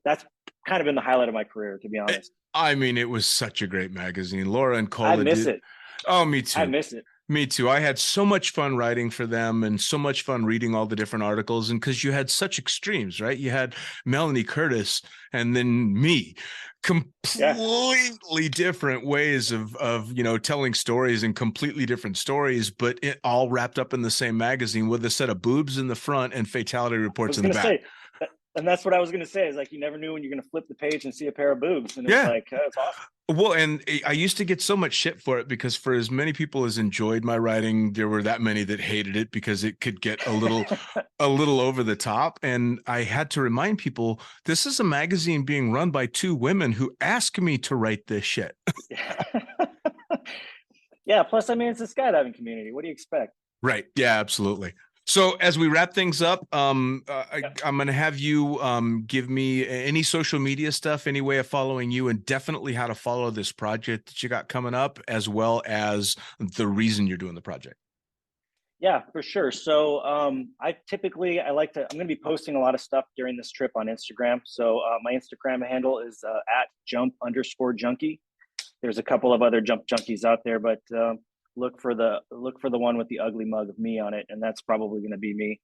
that's kind of been the highlight of my career, to be honest. I mean, it was such a great magazine. Laura and Cole. I miss it. Oh, me too. I miss it. Me too. I had so much fun writing for them, and so much fun reading all the different articles. And because you had such extremes, right? You had Melanie Curtis and then me, completely different ways of telling stories, and completely different stories, but it all wrapped up in the same magazine with a set of boobs in the front and fatality reports in the back. And that's what I was going to say, is like, you never knew when you're going to flip the page and see a pair of boobs. And it's like, oh, it's awesome. Well, and I used to get so much shit for it, because for as many people as enjoyed my writing, there were that many that hated it because it could get a little over the top. And I had to remind people, this is a magazine being run by 2 women who asked me to write this shit. Yeah. Plus, I mean, it's a skydiving community. What do you expect? Right. Yeah, absolutely. So as we wrap things up, I'm going to have you give me any social media stuff, any way of following you, and definitely how to follow this project that you got coming up, as well as the reason you're doing the project. Yeah, for sure. So I I'm going to be posting a lot of stuff during this trip on Instagram. So my Instagram handle is at @jump_junkie. There's a couple of other jump junkies out there, but look for the one with the ugly mug of me on it, and that's probably going to be me.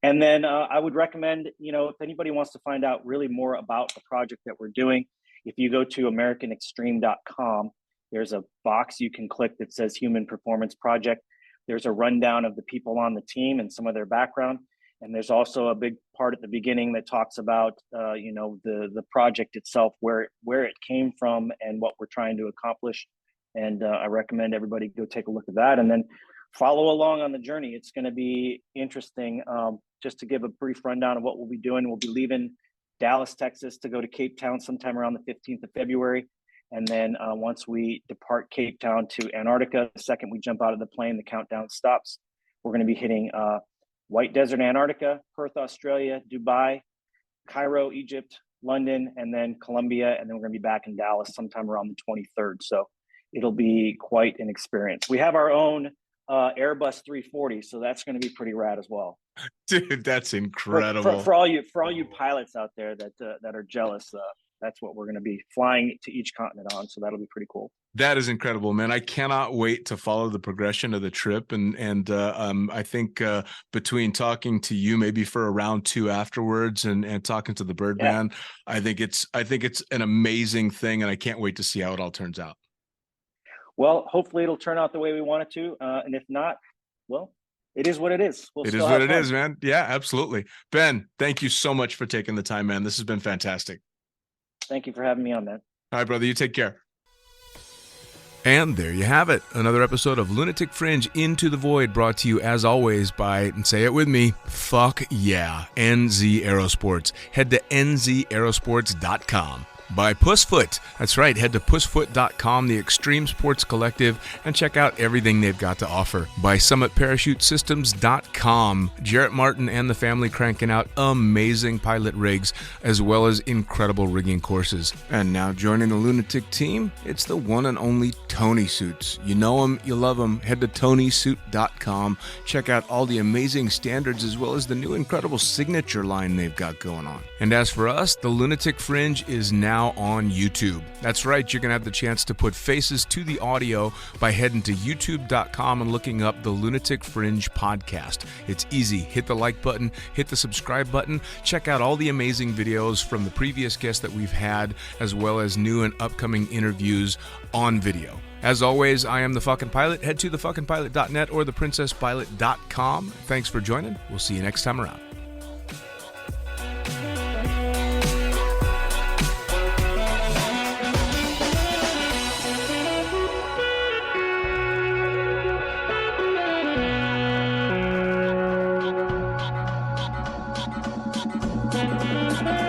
And then I would recommend, if anybody wants to find out really more about the project that we're doing, if you go to americanextreme.com, there's a box you can click that says Human Performance Project. There's a rundown of the people on the team and some of their background. And there's also a big part at the beginning that talks about, the project itself, where it came from and what we're trying to accomplish. And I recommend everybody go take a look at that and then follow along on the journey. It's going to be interesting. Just to give a brief rundown of what we'll be doing, we'll be leaving Dallas, Texas to go to Cape Town sometime around the 15th of February. And then once we depart Cape Town to Antarctica, the second we jump out of the plane, the countdown stops. We're going to be hitting White Desert, Antarctica, Perth, Australia, Dubai, Cairo, Egypt, London, and then Colombia. And then we're going to be back in Dallas sometime around the 23rd. So it'll be quite an experience. We have our own Airbus 340, so that's going to be pretty rad as well. Dude, that's incredible. For all you pilots out there that are jealous, that's what we're going to be flying to each continent on. So that'll be pretty cool. That is incredible, man. I cannot wait to follow the progression of the trip. And I think between talking to you maybe for a round 2 afterwards and talking to the Birdman, I think it's an amazing thing. And I can't wait to see how it all turns out. Well, hopefully it'll turn out the way we want it to. And if not, well, it is what it is. It is what it is, man. Yeah, absolutely. Ben, thank you so much for taking the time, man. This has been fantastic. Thank you for having me on, man. All right, brother. You take care. And there you have it. Another episode of Lunatic Fringe Into the Void, brought to you as always by, and say it with me, fuck yeah, NZ Aerosports. Head to nzaerosports.com. By Pussfoot. That's right, head to pussfoot.com, the extreme sports collective, and check out everything they've got to offer. By summitparachutesystems.com. Jarrett Martin and the family cranking out amazing pilot rigs, as well as incredible rigging courses. And now joining the Lunatic team, it's the one and only Tony Suits. You know him, you love him. Head to tonysuit.com. Check out all the amazing standards, as well as the new incredible signature line they've got going on. And as for us, the Lunatic Fringe is now on YouTube. That's right, you're going to have the chance to put faces to the audio by heading to youtube.com and looking up the Lunatic Fringe podcast. It's easy. Hit the like button, hit the subscribe button, check out all the amazing videos from the previous guests that we've had, as well as new and upcoming interviews on video. As always, I am the fucking pilot. Head to thefuckingpilot.net or theprincesspilot.com. Thanks for joining. We'll see you next time around. Thank you.